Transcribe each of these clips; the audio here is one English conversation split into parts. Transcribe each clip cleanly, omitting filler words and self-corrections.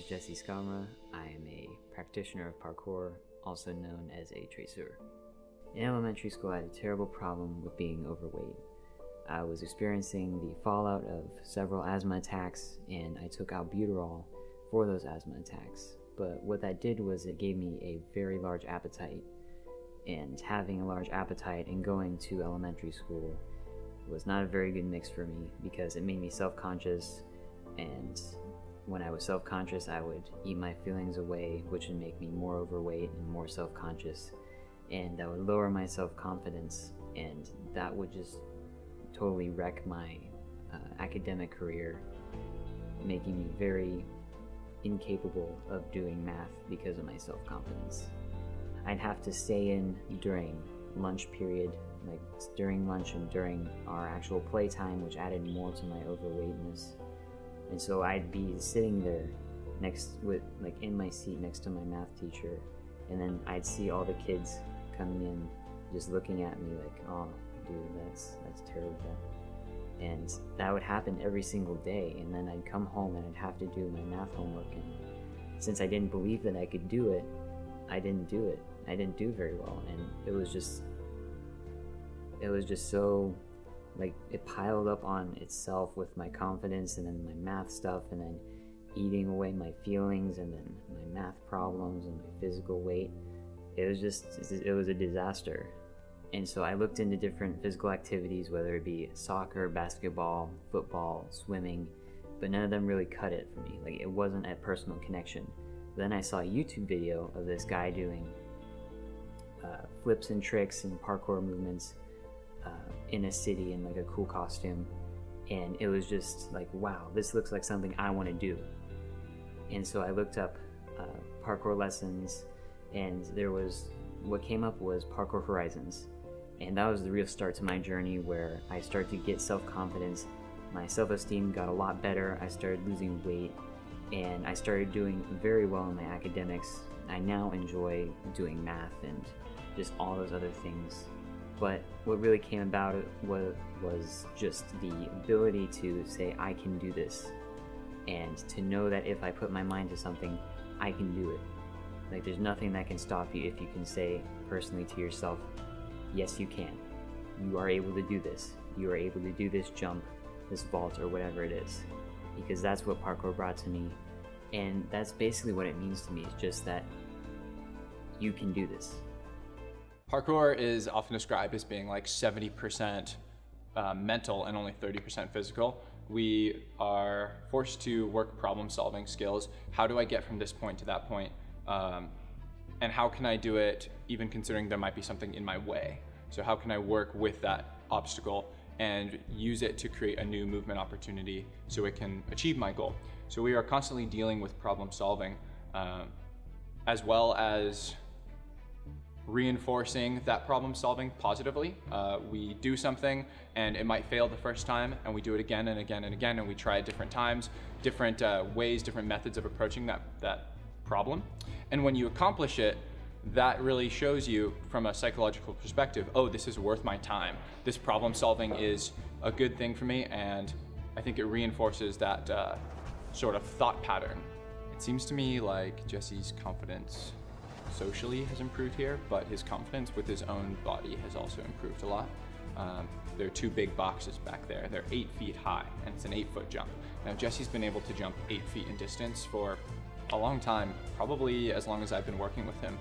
is Jesse Skomra. I am a practitioner of parkour, also known as a Traceur. In elementary school, I had a terrible problem with being overweight. I was experiencing the fallout of several asthma attacks, and I took albuterol for those asthma attacks. But what that did was it gave me a very large appetite, and having a large appetite and going to elementary school was not a very good mix for me because it made me self-conscious, and when I was self-conscious, I would eat my feelings away, which would make me more overweight and more self-conscious, and that would lower my self-confidence, and that would just totally wreck my academic career, making me very incapable of doing math because of my self-confidence. I'd have to stay in during lunch period, like during lunch and during our actual playtime, which added more to my overweightness. And so I'd be sitting there in my seat next to my math teacher, and then I'd see all the kids coming in just looking at me like, oh dude, that's terrible. And that would happen every single day, and then I'd come home and I'd have to do my math homework, and since I didn't believe that I could do it, I didn't do it. I didn't do very well, and it was just so, like, it piled up on itself with my confidence and then my math stuff, and then eating away my feelings, and then my math problems and my physical weight. It was a disaster. And so I looked into different physical activities, whether it be soccer, basketball, football, swimming, but none of them really cut it for me. Like, it wasn't a personal connection. Then I saw a YouTube video of this guy doing flips and tricks and parkour movements in a city in like a cool costume, and it was just like, wow, this looks like something I want to do. And so I looked up parkour lessons, and what came up was Parkour Horizons, and that was the real start to my journey, where I started to get self-confidence. My self-esteem got a lot better. I started losing weight, and I started doing very well in my academics. I now enjoy doing math and just all those other things. But what really came about it was just the ability to say, I can do this, and to know that if I put my mind to something, I can do it. Like, there's nothing that can stop you if you can say personally to yourself, yes, you can. You are able to do this. You are able to do this jump, this vault, or whatever it is. Because that's what parkour brought to me. And that's basically what it means to me. It's just that you can do this. Parkour is often described as being like 70% mental and only 30% physical. We are forced to work problem-solving skills. How do I get from this point to that point? And how can I do it even considering there might be something in my way? So how can I work with that obstacle and use it to create a new movement opportunity so it can achieve my goal? So we are constantly dealing with problem solving, as well as reinforcing that problem solving positively. We do something and it might fail the first time, and we do it again and again and again, and we try it different times, different ways, different methods of approaching that problem. And when you accomplish it, that really shows you from a psychological perspective, oh, this is worth my time. This problem solving is a good thing for me, and I think it reinforces that sort of thought pattern. It seems to me like Jesse's confidence socially has improved here, but his confidence with his own body has also improved a lot. There are two big boxes back there. They're 8 feet high, and it's an 8-foot jump. Now, Jesse's been able to jump 8 feet in distance for a long time, probably as long as I've been working with him,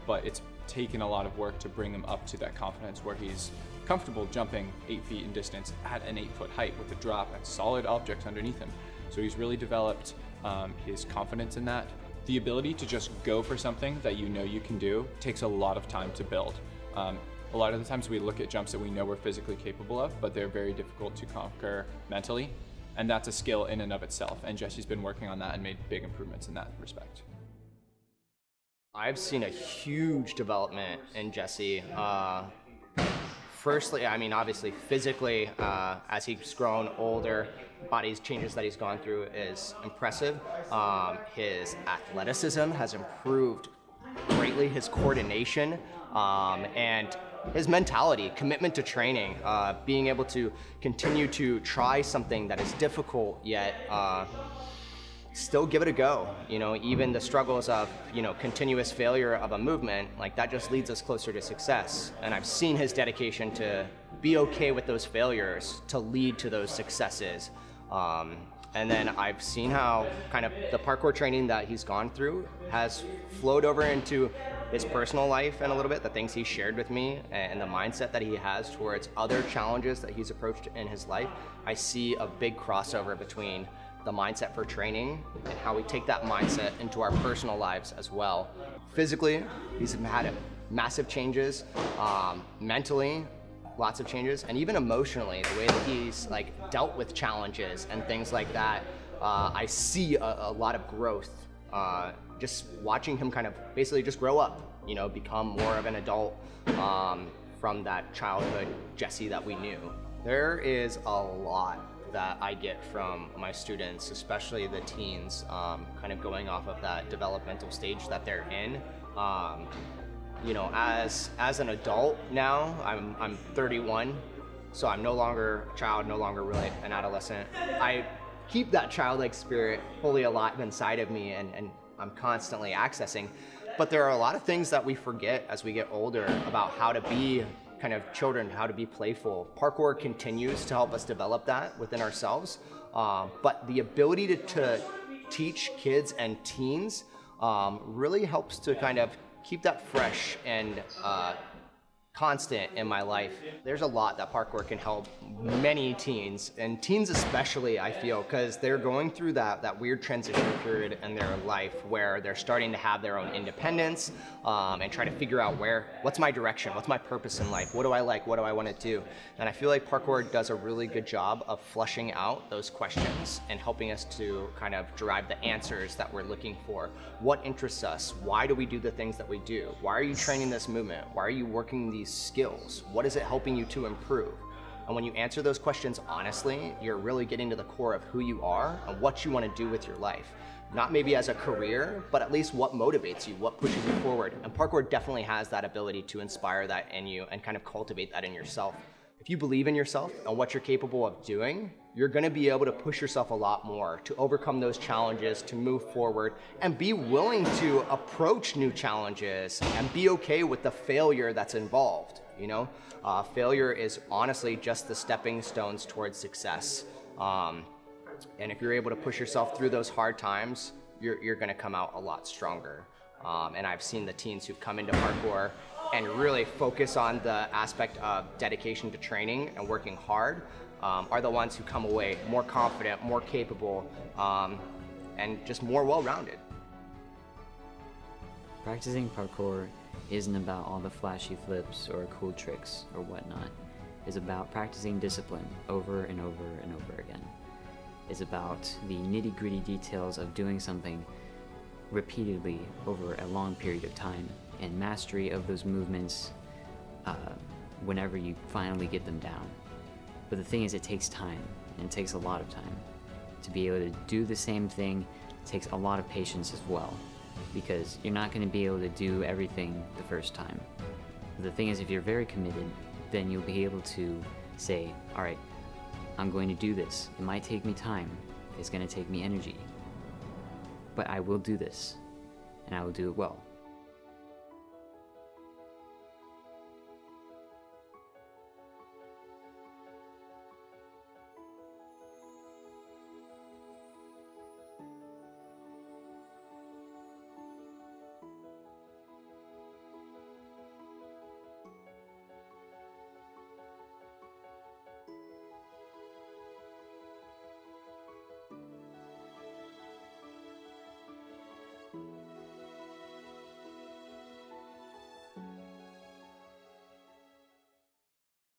but it's taken a lot of work to bring him up to that confidence where he's comfortable jumping 8 feet in distance at an 8-foot height with a drop and solid objects underneath him. So he's really developed his confidence in that. The ability to just go for something that you know you can do takes a lot of time to build. A lot of the times we look at jumps that we know we're physically capable of, but they're very difficult to conquer mentally. And that's a skill in and of itself. And Jesse's been working on that and made big improvements in that respect. I've seen a huge development in Jesse. Firstly, I mean, obviously physically, as he's grown older, body's changes that he's gone through is impressive. His athleticism has improved greatly, his coordination, and his mentality, commitment to training, being able to continue to try something that is difficult yet still give it a go. You know, even the struggles of, you know, continuous failure of a movement, like that just leads us closer to success. And I've seen his dedication to be okay with those failures to lead to those successes. And then I've seen how kind of the parkour training that he's gone through has flowed over into his personal life and a little bit, the things he shared with me and the mindset that he has towards other challenges that he's approached in his life. I see a big crossover between the mindset for training and how we take that mindset into our personal lives as well. Physically, he's had massive changes, mentally, lots of changes, and even emotionally, the way that he's like dealt with challenges and things like that, I see a lot of growth. Just watching him kind of basically just grow up, you know, become more of an adult from that childhood Jesse that we knew. There is a lot that I get from my students, especially the teens, kind of going off of that developmental stage that they're in. You know, as an adult now, I'm 31, so I'm no longer a child, no longer really an adolescent. I keep that childlike spirit fully alive inside of me, and I'm constantly accessing. But there are a lot of things that we forget as we get older about how to be kind of children, how to be playful. Parkour continues to help us develop that within ourselves, but the ability to teach kids and teens really helps to kind of keep that fresh and constant in my life. There's a lot that parkour can help many teens, and teens especially, I feel, because they're going through that weird transition period in their life where they're starting to have their own independence and try to figure out what's my direction, what's my purpose in life, what do I like, what do I want to do? And I feel like parkour does a really good job of fleshing out those questions and helping us to kind of derive the answers that we're looking for. What interests us? Why do we do the things that we do? Why are you training this movement? Why are you working these skills? What is it helping you to improve? And when you answer those questions honestly, you're really getting to the core of who you are and what you want to do with your life. Not maybe as a career, but at least what motivates you, what pushes you forward. And parkour definitely has that ability to inspire that in you and kind of cultivate that in yourself. If you believe in yourself and what you're capable of doing, you're going to be able to push yourself a lot more to overcome those challenges, to move forward, and be willing to approach new challenges and be okay with the failure that's involved. You know, failure is honestly just the stepping stones towards success. And if you're able to push yourself through those hard times, you're going to come out a lot stronger. And I've seen the teens who've come into parkour and really focus on the aspect of dedication to training and working hard are the ones who come away more confident, more capable, and just more well-rounded. Practicing parkour isn't about all the flashy flips or cool tricks or whatnot. It's about practicing discipline over and over and over again. It's about the nitty-gritty details of doing something repeatedly over a long period of time and mastery of those movements whenever you finally get them down. But the thing is, it takes time, and it takes a lot of time. To be able to do the same thing takes a lot of patience as well, because you're not going to be able to do everything the first time. But the thing is, if you're very committed, then you'll be able to say, all right, I'm going to do this. It might take me time. It's going to take me energy. But I will do this, and I will do it well.